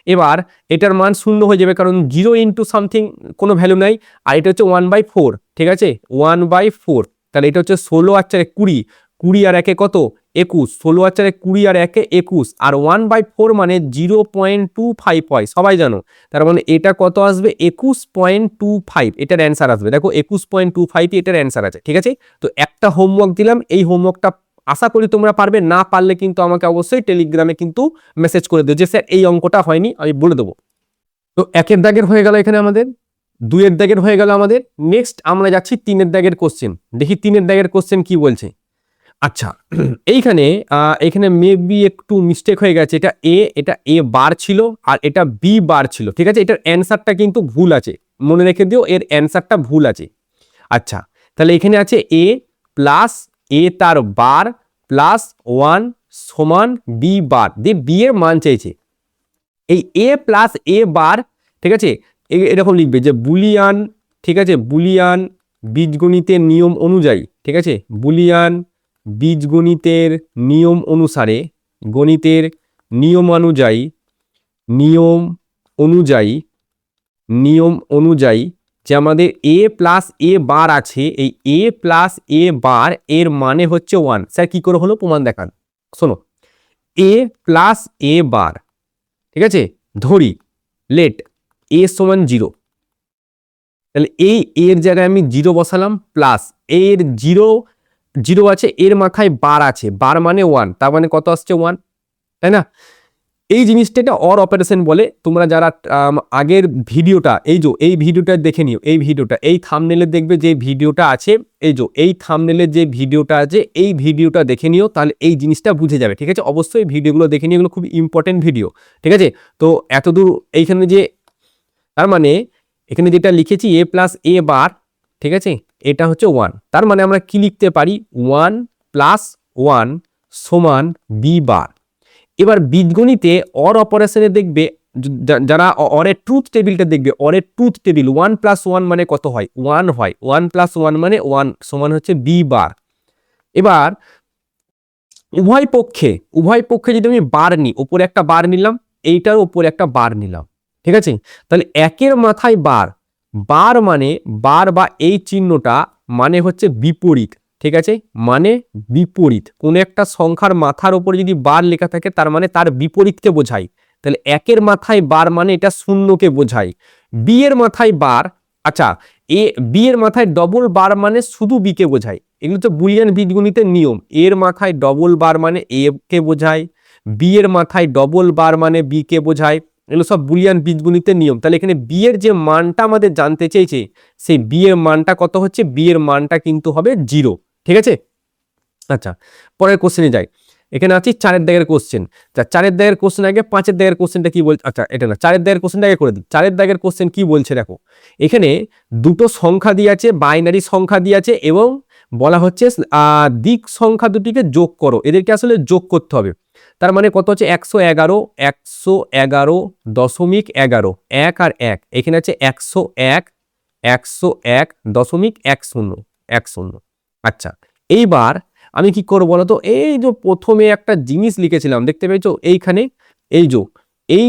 এবার এটার মান 0 হয়ে যাবে কারণ 0 ইন্টু সামথিং কোনো ভ্যালু নাই, আর এটা হচ্ছে 1/4, ঠিক আছে, 1/4, তাহলে এটা হচ্ছে 16 আর 4 20, 20 আর 1 কত 21, 16 আর 4 20 আর 1 21, আর 1/4 মানে 0.25 হয়, সবাই জানো। তার মানে এটা কত আসবে 21.25, এটার অ্যান্সার আসবে, দেখো 21.25 এটার অ্যান্সার আছে। ঠিক আছে, তো একটা হোমওয়ার্ক দিলাম, এই হোমওয়ার্কটা আশা করি তোমরা পারবে, না পারলে কিন্তু আমাকে অবশ্যই টেলিগ্রামে কিন্তু মেসেজ করে দিও যে স্যার এই অঙ্কটা হয়নি, আমি বলে দেবো। তো 1 দাগের হয়ে গেল এখানে আমাদের, 2 দাগের হয়ে গেল আমাদের। নেক্সট আমরা যাচ্ছি 3 দাগের কোশ্চেন, দেখি 3 দাগের কোশ্চেন কি বলছে। আচ্ছা, এখানে মেবি একটু মিস্টেক হয়ে গেছে, এটা এ বার ছিল আর এটা বি বার ছিল, ঠিক আছে, এটার অ্যান্সারটা কিন্তু ভুল আছে, মনে রেখে দিও এর অ্যান্সারটা ভুল আছে। আচ্ছা, তাহলে এখানে আছে এ প্লাস এ তার বার প্লাস 1 সমান বি বার, দিয়ে বি এর মান চাইছে। এই এ প্লাস এ বার, ঠিক আছে, এরকম লিখবে যে বুলিয়ান, ঠিক আছে, বুলিয়ান বীজগণিতের নিয়ম অনুযায়ী, ঠিক আছে, বুলিয়ান বীজগণিতের নিয়ম অনুসারে, গণিতের নিয়ম অনুযায়ী যে আমাদের এ প্লাস এ বার আছে, এই এ প্লাস এ বার এর মানে হচ্ছে 1। স্যার কি করে হলো প্রমাণ দেখান, শোনো, এ প্লাস এ বার, ঠিক আছে, ধরি লেট এ সমান 0, তাহলে এই এর জায়গায় আমি 0 বসালাম, প্লাস এর 0 আছে, এর মাথায় বার আছে, বার মানে 1, তার মানে কত আসছে 1, তাই না। এই জিনিসটা এটা অর অপারেশন বলে। তোমরা যারা আগের ভিডিওটা এই ভিডিওটা দেখে নিও, এই ভিডিওটা এই থাম্বনেলে দেখবে যে ভিডিওটা আছে, এই থাম্বনেলে যে ভিডিওটা আছে এই ভিডিওটা দেখে নিও, তাহলে এই জিনিসটা বুঝে যাবে। ঠিক আছে, অবশ্যই ভিডিওগুলো দেখে নিও, এগুলো খুব ইম্পর্টেন্ট ভিডিও। ঠিক আছে, তো এতদূর এইখানে যে তার মানে এখানে যেটা লিখেছি এ প্লাস এ বার, ঠিক আছে, এটা হচ্ছে 1, তার মানে আমরা কি লিখতে পারি 1 প্লাস 1 সমান বি বার। এবার বীজগণিতে অর অপারেশনে দেখবে, যারা অরের ট্রুথ টেবিলটা দেখবে, অরের ট্রুথ টেবিল 1 প্লাস 1 মানে কত হয় 1 হয়, 1 প্লাস 1 মানে 1 সমান হচ্ছে বি বার। এবার উভয় পক্ষে যদি আমি বার নিই, উপরে একটা বার নিলাম, এইটার উপরে একটা বার নিলাম, ঠিক আছে, তাহলে একের মাথায় বার মানে বার বা এই চিহ্নটা মানে হচ্ছে বিপরীত। ঠিক আছে, মানে বিপরীত, কোন একটা সংখ্যার মাথার উপরে যদি বার লেখা থাকে তার মানে তার বিপরীতকে বোঝায়। তাহলে একের মাথায় বার মানে এটা শূন্যকে বোঝায়। বি এর মাথায় বার, আচ্ছা, বি এর মাথায় ডবল বার মানে শুধু বি কে বোঝায়। এগুলো তো বুলিয়ান বীজগণিতের নিয়ম, এর মাথায় ডবল বার মানে এ কে বোঝায়, বি এর মাথায় ডবল বার মানে বি কে বোঝায়, এগুলো সব বুলিয়ান বীজগণিতের নিয়ম। তাহলে এখানে বি এর যে মানটা আমাদের জানতে চেয়েছে, সেই বি এর মানটা কত হচ্ছে, বি এর মানটা কিন্তু হবে 0। ঠিক আছে, আচ্ছা, পরের কোশ্চেনে যাই। এখানে আছি 4 দাগের কোশ্চেন। 4 দাগের কোশ্চেন আগে 5 দাগের কোশ্চেনটা কি বলছে, আচ্ছা এটা না, 4 দাগের কোশ্চেনটা আগে করে দিই। 4 দাগের কোশ্চেন কি বলছে দেখো, এখানে দুটো সংখ্যা দিয়ে আছে, বাইনারি সংখ্যা দিয়ে আছে, এবং বলা হচ্ছে দিক সংখ্যা দুটিকে যোগ করো, এদেরকে আসলে যোগ করতে হবে। তার মানে কত হচ্ছে 111.11, 1 আর 1, এখানে আছে 101.10। আচ্ছা, এইবার আমি কি করবো বলতো, এই যে প্রথমে একটা জিনিস লিখেছিলাম দেখতে পেয়েছো এইখানে, এই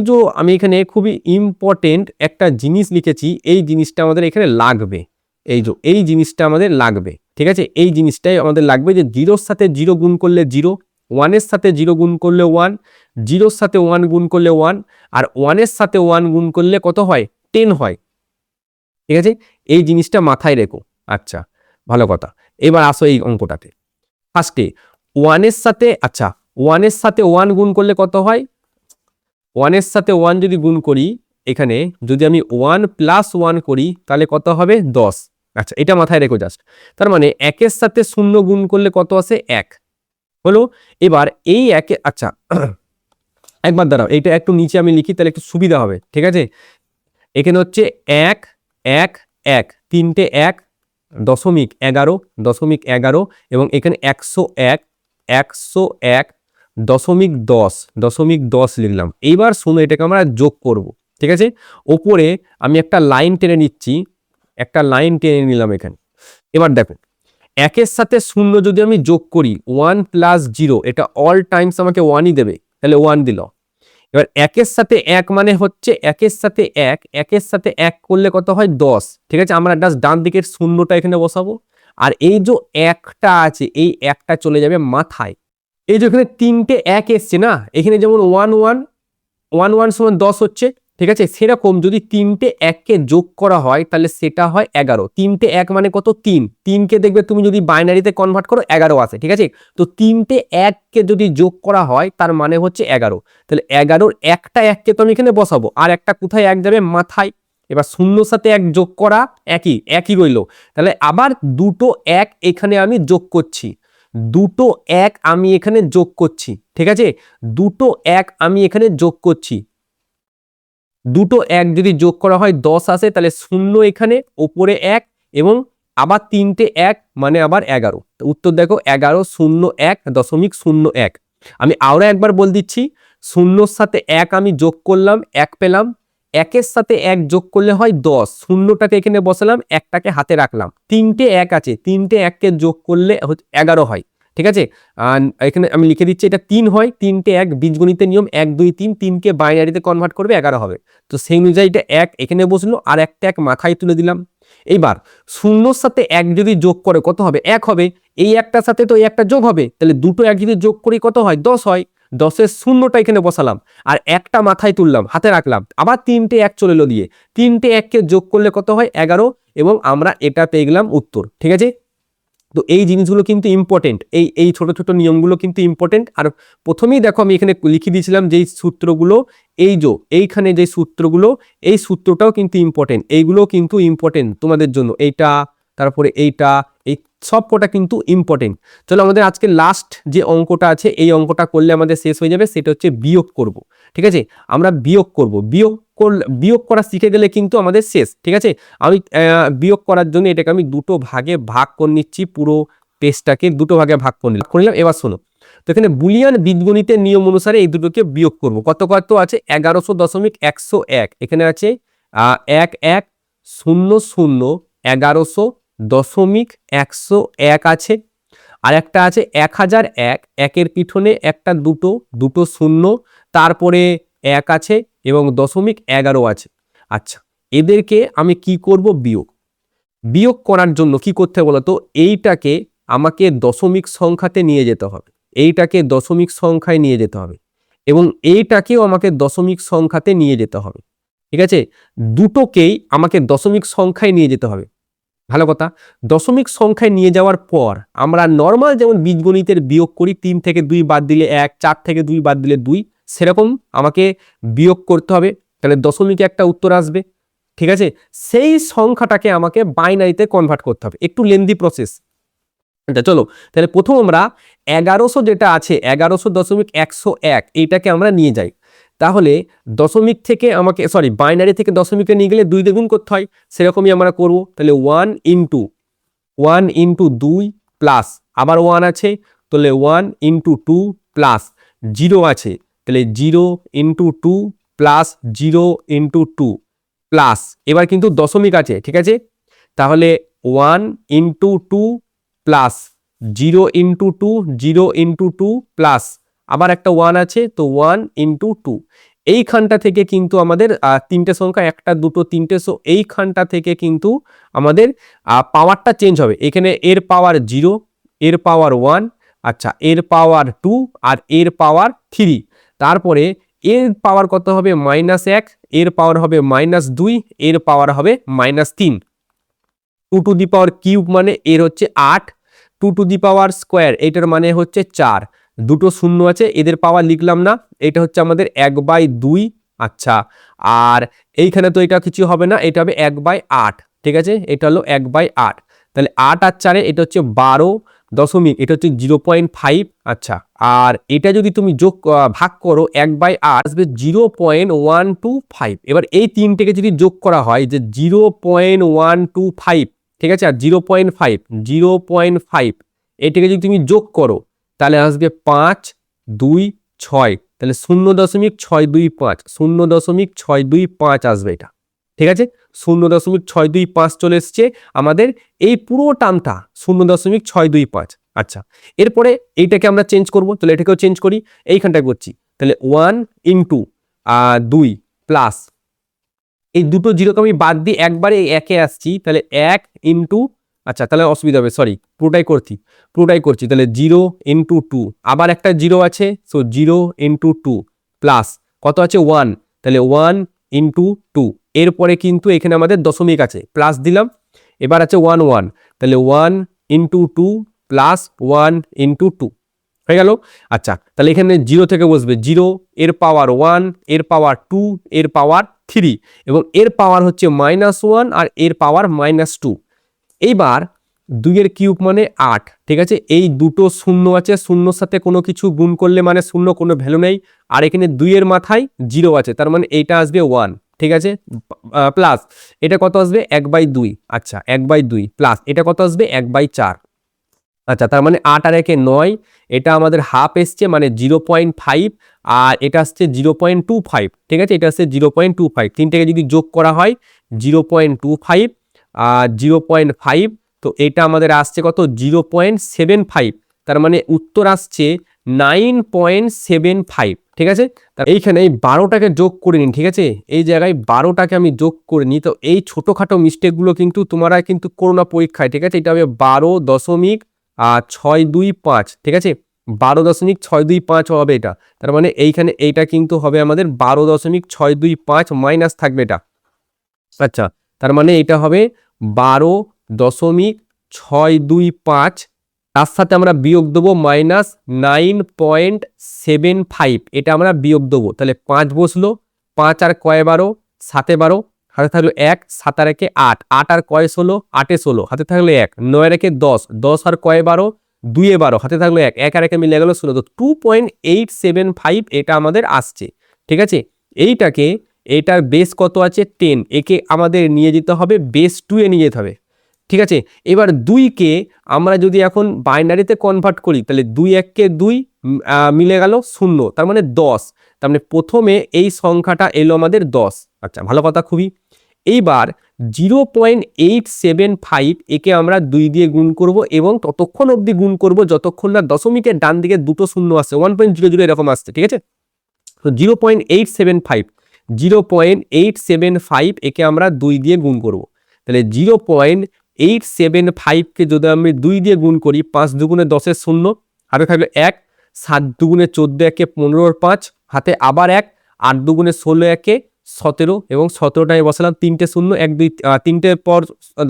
যে আমি এখানে খুবই ইম্পর্টেন্ট একটা জিনিস লিখেছি, এই জিনিসটা আমাদের এখানে লাগবে, এই জিনিসটা আমাদের লাগবে। ঠিক আছে, এই জিনিসটাই আমাদের লাগবে, যে 0-র সাথে 0 গুণ করলে 0, ওয়ানের সাথে 0 গুণ করলে 1, 0-র সাথে 1 গুণ করলে 1, আর 1-এর সাথে 1 গুণ করলে কত হয়? 10 হয়। ঠিক আছে, এই জিনিসটা মাথায় রেখো। আচ্ছা, ভালো কথা। এবার আসো এই অঙ্কটাতে। ফার্স্টে 1-এর সাথে, আচ্ছা 1-এর সাথে 1 গুণ করলে কত হয়? 1-এর সাথে 1 যদি গুণ করি, এখানে যদি আমি 1 + 1 করি তাহলে কত হবে? 10। আচ্ছা, এটা মাথায় রেখো জাস্ট। তার মানে 1-এর সাথে 0 গুণ করলে কত আসে? 1 হলো। এবার এই 1 আচ্ছা একবার দাঁড়াও, এইটা একটু নিচে আমি লিখি তাহলে একটু সুবিধা হবে। ঠিক আছে, এখানে হচ্ছে 1 1 1, তিনটে 1, 0.11 0.11, এবং এখানে 101 101 0.10 0.10 লিখলাম। এইবার শোনো, এটাকে আমরা যোগ করব। ঠিক আছে, ওপরে আমি একটা লাইন টেনে নিচ্ছি, একটা লাইন টেনে নিলাম এখানে। এবার দেখো, 1-এর সাথে 0 যদি আমি যোগ করি, 1 + 0, এটা অল টাইমস আমাকে 1ই দেবে, তাহলে 1 দিল। এবার 1-এর সাথে 1 মানে হচ্ছে 1-এর সাথে 1, 1-এর সাথে 1 করলে কত হয়? 10। ঠিক আছে, আমরা জাস্ট ডান দিকের শূন্যটা এখানে বসাবো, আর এই যে 1টা আছে, এই 1টা চলে যাবে মাথায়। এই যে এখানে তিনটে 1 এসছে না, এখানে যেমন 1 1 1 1 সমান 10 হচ্ছে। ঠিক আছে, সেরকম যদি তিনটে 1কে যোগ করা হয় তাহলে সেটা হয় 11। তিনটে 1 মানে কত? 3। 3কে দেখবে তুমি যদি বাইনারিতে কনভার্ট করো 11 আসে। ঠিক আছে, তো তিনটে 1কে যদি যোগ করা হয় তার মানে হচ্ছে 11। তাহলে 11-র একটা 1কে তো আমি এখানে বসাবো, আর একটা কোথায় 1 যাবে? মাথায়। এবার 0-র সাথে 1 যোগ করা, একই রইল। তাহলে আবার দুটো 1 এখানে আমি যোগ করছি, দুটো 1 আমি এখানে যোগ করছি। ঠিক আছে, দুটো 1 আমি এখানে যোগ করছি। দুটো 1 যদি যোগ করা হয় 10 আসে, তাহলে 0 এখানে, ওপরে 1, এবং আবার তিনটে 1 মানে আবার 11। তো উত্তর দেখো 11 0 1 0.01। আমি আরো একবার বল দিচ্ছি, 0-র সাথে 1 আমি যোগ করলাম, 1 পেলাম। 1-এর সাথে 1 যোগ করলে হয় 10, 0টাকে এখানে বসালাম, 1টাকে হাতে রাখলাম। তিনটে 1 আছে, তিনটে 1কে যোগ করলে 11 হয়। ঠিক আছে, এখানে আমি লিখে দিচ্ছি এটা 3 হয়। তিনটে 1 বীজগণিতের নিয়ম 1 2 3, 3কে বাইনারিতে কনভার্ট করবে, 11 হবে। তো সেই অনুযায়ী এটা 1 এখানে বসলো, আর একটা 1 মাথায় তুলে দিলাম। এইবার 0-র সাথে 1 যদি যোগ করে কত হবে? 1 হবে। এই একটার সাথে তো এই একটা যোগ হবে, তাহলে দুটো 1 যদি যোগ করি কত হয়? 10 হয়। 10-এর 0টা এখানে বসালাম, আর একটা মাথায় তুললাম, হাতে রাখলাম, আবার তিনটে 1 চলে এলো দিয়ে, তিনটে 1কে যোগ করলে কত হয়? 11, এবং আমরা এটা পেয়ে গেলাম উত্তর। ঠিক আছে, তো এই জিনিসগুলো কিন্তু ইম্পর্টেন্ট, এই ছোট ছোট নিয়মগুলো কিন্তু ইম্পর্টেন্ট। আর প্রথমেই দেখো আমি এখানে লিখে দিয়েছিলাম যেই সূত্রগুলো, এইখানে যে সূত্রগুলো, এই সূত্রটাও কিন্তু ইম্পর্টেন্ট, এইগুলো কিন্তু ইম্পর্টেন্ট তোমাদের জন্য। এইটা, তারপরে এইটা, এই সব কটা কিন্তু ইম্পর্টেন্ট। চলো আমাদের আজকে লাস্ট যে অঙ্কটা আছে, এই অঙ্কটা করলে আমাদের শেষ হয়ে যাবে, সেটা হচ্ছে বিয়োগ করব। ঠিক আছে, আমরা বিয়োগ করব, বিয়োগ করা শিখে গেলে কিন্তু আমাদের শেষ। ঠিক আছে, আমি বিয়োগ করার জন্য এটাকে আমি দুটো ভাগে ভাগ করে নিচ্ছি, পুরো পেজটাকে দুটো ভাগে ভাগ করে নিলাম। এবার শোনো, তো এখানে বুলিয়ান বীজগণিতের নিয়ম অনুসারে এই দুটোকে বিয়োগ করব। কত কত আছে? 1100.101, এখানে আছে 1 1 0 0, 1100.101 আছে। আর একটা আছে 1001, একের পিছনে একটা দুটো, দুটো শূন্য, তারপরে 1 আছে, এবং 0.11 আছে। আচ্ছা, এদেরকে আমি কি করব? বিয়োগ করার জন্য কি করতে হবে বলতো? এইটাকে আমাকে দশমিক সংখ্যাতে নিয়ে যেতে হবে, এইটাকে দশমিক সংখ্যায় নিয়ে যেতে হবে, এবং এইটাকেও আমাকে দশমিক সংখ্যাতে নিয়ে যেতে হবে। ঠিক আছে, দুটোকেই আমাকে দশমিক সংখ্যায় নিয়ে যেতে হবে। ভালো কথা, দশমিক সংখ্যায় নিয়ে যাওয়ার পর আমরা নর্মাল যেমন বীজগণিতের বিয়োগ করি, 3 থেকে 2 বাদ দিলে 1, 4 থেকে 2 বাদ দিলে 2, সেরকম আমাকে বিয়োগ করতে হবে, তাহলে দশমিকে একটা উত্তর আসবে। ঠিক আছে, সেই সংখ্যাটাকে আমাকে বাইনারিতে কনভার্ট করতে হবে, একটু লেন্দি প্রসেস। চলো তাহলে প্রথম আমরা 1100 যেটা আছে, 1100.101, এইটাকে আমরা নিয়ে যাই। তাহলে দশমিক থেকে আমাকে, বাইনারি থেকে দশমিকে নিয়ে গেলে 2 দিয়ে গুণ করতে হয়, সেরকমই আমরা করব। তাহলে 1 ইন্টু 2 প্লাস, আবার 1 আছে, তাহলে 1 ইন্টু 2 প্লাস 0 আছে, তাহলে 0 ইন্টু 2 প্লাস 0 ইন্টু 2 প্লাস, এবার কিন্তু দশমিক আছে। ঠিক আছে, তাহলে 1 into 2 plus 0 into 2, 0 into 2 plus, আবার একটা 1 আছে, তো 1 ইন্টু 2। এইখানটা থেকে কিন্তু আমাদের তিনটে সংখ্যা, একটা দুটো তিনটে, সো এইখানটা থেকে কিন্তু আমাদের পাওয়ারটা চেঞ্জ হবে। এখানে এর পাওয়ার 0, এর পাওয়ার 1, আচ্ছা এর পাওয়ার 2 আর এর পাওয়ার 3, তারপরে এর পাওয়ার কত হবে -1, এর পাওয়ার হবে -2, এর পাওয়ার হবে -3। 2 টু দি পাওয়ার কিউব মানে এর হচ্ছে 8, 2 টু দি পাওয়ার স্কোয়ার এটার মানে হচ্ছে 4, দুটো শূন্য আছে এদের পাওয়ার লিখলাম না, এটা হচ্ছে আমাদের 1/2। আচ্ছা আর এইখানে তো এটা কিছু হবে না, এটা হবে 1/8, ঠিক আছে, এটা হলো 1/8। তাহলে 8 আর 4 এটা হচ্ছে 12 দশমিক, এটা হচ্ছে 0.5। আচ্ছা আর এটা যদি তুমি ভাগ করো 1/8 আসবে 0.125। এবার এই তিনটেকে যদি যোগ করা হয় যে 0.125, ঠিক আছে, আর 0.5 এটাকে যদি তুমি যোগ করো তাহলে আসবে 5, 2, 6, তাহলে 0.625, 0.625 আসবে এটা, ঠিক আছে, 0.625 চলে এসছে আমাদের এই পুরো টার্মটা 0.625। আচ্ছা এরপরে এইটাকে আমরা চেঞ্জ করব, তাহলে এটাকেও চেঞ্জ করি, এইখানটায় করছি, তাহলে 1 ইন্টু 2 প্লাস এই দুটো জিরোকে আমি বাদ দিয়ে একবারে একে আসছি, তাহলে 1 ইন্টু, আচ্ছা তাহলে অসুবিধা হবে, সরি পুরোটাই করছি, তাহলে 0 ইন্টু 2, আবার একটা জিরো আছে, সো 0 ইন্টু 2 প্লাস কত আছে 1, তাহলে 1 ইন্টু 2, এরপরে কিন্তু এখানে আমাদের দশমিক আছে প্লাস দিলাম, এবার আছে 1 1, তাহলে 1 ইন্টু 2 প্লাস 1 ইন্টু 2 হয়ে গেল। আচ্ছা তাহলে এখানে 0 থেকে বসবে 0, এর পাওয়ার 1, এর পাওয়ার 2, এর পাওয়ার 3 এবং এর পাওয়ার হচ্ছে -1 আর এর পাওয়ার -2। এইবার 2 এর কিউব মানে 8, ঠিক আছে, এই দুটো শূন্য আছে, শূন্যর সাথে কোনো কিছু গুণ করলে মানে শূন্য, কোনো ভ্যালু নেই, আর এখানে 2 এর মাথায় 0 আছে, তার মানে এইটা আসবে 1, ঠিক আছে, প্লাস এটা কত আসবে 1/2, আচ্ছা 1/2 প্লাস এটা কত আসবে 1/4। আচ্ছা তার মানে 8 আর 1 9, এটা আমাদের হাফ এসছে মানে 0.5, আর এটা আসছে 0.25, ঠিক আছে, এটা আসছে 0.25, তিনটাকে যদি যোগ করা হয় 0.25 আর 0.5, তো এটা আমাদের আসছে কত 0.75, তার মানে উত্তর আসছে 9.75, ঠিক আছে। এইখানে এই 12টাকে যোগ করে নিন, ঠিক আছে, এই জায়গায় 12টাকে আমি যোগ করে নিই, তো এই ছোটোখাটো মিস্টেকগুলো কিন্তু তোমরা কিন্তু করো না পরীক্ষায়, ঠিক আছে, এটা হবে 12.625, ঠিক আছে, 12.625 হবে এটা, তার মানে এইখানে এইটা কিন্তু হবে আমাদের 12.625 মাইনাস থাকবে এটা। আচ্ছা তার মানে এটা হবে 12.625, তার সাথে আমরা বিয়োগ দেবো -9.75, এটা আমরা বিয়োগ দেবো, তাহলে 5 বসলো, 5 আর কয় 12, 7 12, হাতে থাকলো 1, 7 আর 1 8, 8 আর কয় 16, 8 16, হাতে থাকলো 1, 9 আর 1 10, 10 আর কয় 12, 2 এ 12, হাতে থাকলো 1, 1 আর 1 মিলে গেল 16, তো 2.875 এটা আমাদের আসছে, ঠিক আছে। এইটাকে, এটার বেস কত আছে 10, একে আমাদের নিয়ে যেতে হবে বেস 2 এ নিয়ে যেতে হবে, ঠিক আছে। এবার 2কে আমরা যদি এখন বাইনারিতে কনভার্ট করি তাহলে 2 1 2 মিলে গেল 0, তার মানে 10, তার মানে প্রথমে এই সংখ্যাটা এলো আমাদের 10। আচ্ছা ভালো কথা, খুবই। এইবার 0.875 একে আমরা 2 দিয়ে গুণ করব এবং ততক্ষণ অবধি গুণ করব যতক্ষণ না দশমিকের ডান দিকে দুটো শূন্য আসছে, 1.00 এরকম আসছে, ঠিক আছে। তো 0.875 একে আমরা 2 দিয়ে গুণ করব, তাহলে 0.875কে যদি আমি 2 দিয়ে গুণ করি, 5 দুগুণে 10 0, হাতে থাকলে 1, 7 দুগুণে 14 একে 15 5, হাতে আবার 1, 8 দুগুণে 16 একে 17 এবং 17টায় বসালাম 3টে 0 1 2 3টের পর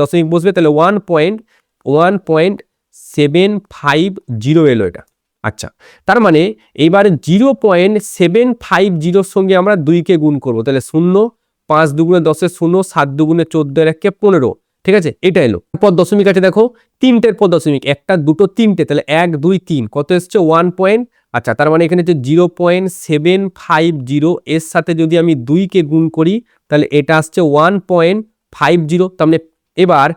দশমিক বসবে, তাহলে 1.750 এলো এটা। আচ্ছা তার মানে এইবার 0.750 সঙ্গে আমরা 2কে গুণ করব, তাহলে 0, 5 দুগুণে 10 0, 7 দুগুণে 14 একে 15, ঠিক আছে, এটা এলো। পর দশমিক আছে দেখো, 3টের পর দশমিক, 1টা 2টো 3টে, তাহলে 1 2 3 কত এসছে 1. আচ্ছা তার মানে এখানে যে 0.750 এর সাথে যদি আমি 2কে গুণ করি তাহলে এটা আসছে 1.50, তার মানে এবার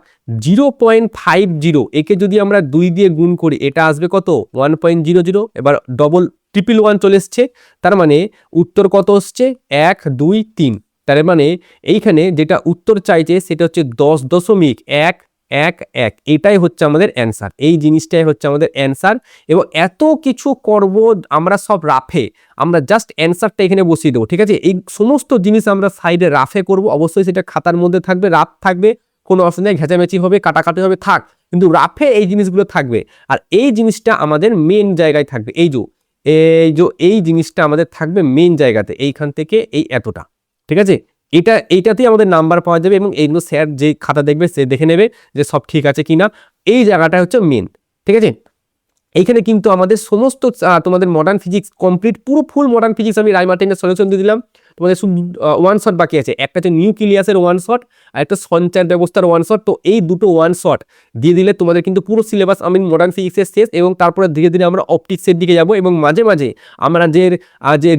0.50 একে যদি আমরা 2 দিয়ে গুণ করি এটা আসবে কত 1.00, এবার ডবল 111 চলে এসছে, তার মানে উত্তর কত হচ্ছে 1 2 3, তার মানে এইখানে যেটা উত্তর চাইছে সেটা হচ্ছে 10.111, এটাই হচ্ছে আমাদের অ্যান্সার, এই জিনিসটাই হচ্ছে আমাদের অ্যান্সার। এবং এত কিছু করব আমরা সব রাফে, আমরা জাস্ট অ্যান্সারটা এখানে বসিয়ে দেবো, ঠিক আছে। এই সমস্ত জিনিস আমরা সাইডে রাফে করব, অবশ্যই সেটা খাতার মধ্যে থাকবে, রাফ থাকবে, কোনো অপশন নেই, ঘেঁচামেচি হবে, কাটাকাটি হবে, থাক, কিন্তু রাফে এই জিনিসগুলো থাকবে। আর এই জিনিসটা আমাদের মেন জায়গায় থাকবে, এই জিনিসটা আমাদের থাকবে মেন জায়গাতে, এইখান থেকে এই এতটা, ঠিক আছে। এইটাতেই আমাদের নাম্বার পাওয়া যাবে এবং এইগুলো স্যার যে খাতা দেখবে সে দেখে নেবে যে সব ঠিক আছে কিনা। এই জায়গাটা হচ্ছে মেন, ঠিক আছে। এইখানে কিন্তু আমাদের সমস্ত তোমাদের মডার্ন ফিজিক্স কমপ্লিট, পুরো ফুল মডার্ন ফিজিক্স আমি রায় মার্টিনের সলিউশন দিয়ে দিলাম। তোমাদের শুধু ওয়ান শট বাকি আছে, একটা হচ্ছে নিউক্লিয়াসের ওয়ান শট আর একটা সঞ্চার ব্যবস্থার ওয়ান শট। তো এই দুটো ওয়ান শট দিয়ে দিলে তোমাদের কিন্তু পুরো সিলেবাস আমি মডার্ন ফিজিক্সের শেষ, এবং তারপরে ধীরে ধীরে আমরা অপটিক্সের দিকে যাব, এবং মাঝে মাঝে আমরা যে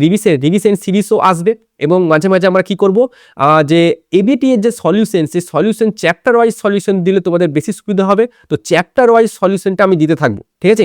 রিভিশন সিরিজও আসবে, এবং মাঝে মাঝে আমরা কি করব, যে এবিটি এর যে সলিউশন, সেই সলিউশন চ্যাপ্টার ওয়াইজ সলিউশন দিলে তোমাদের বেশি সুবিধা হবে। তো চ্যাপ্টার ওয়াইজ সলিউশনটা আমি দিতে থাকবো, ঠিক আছে।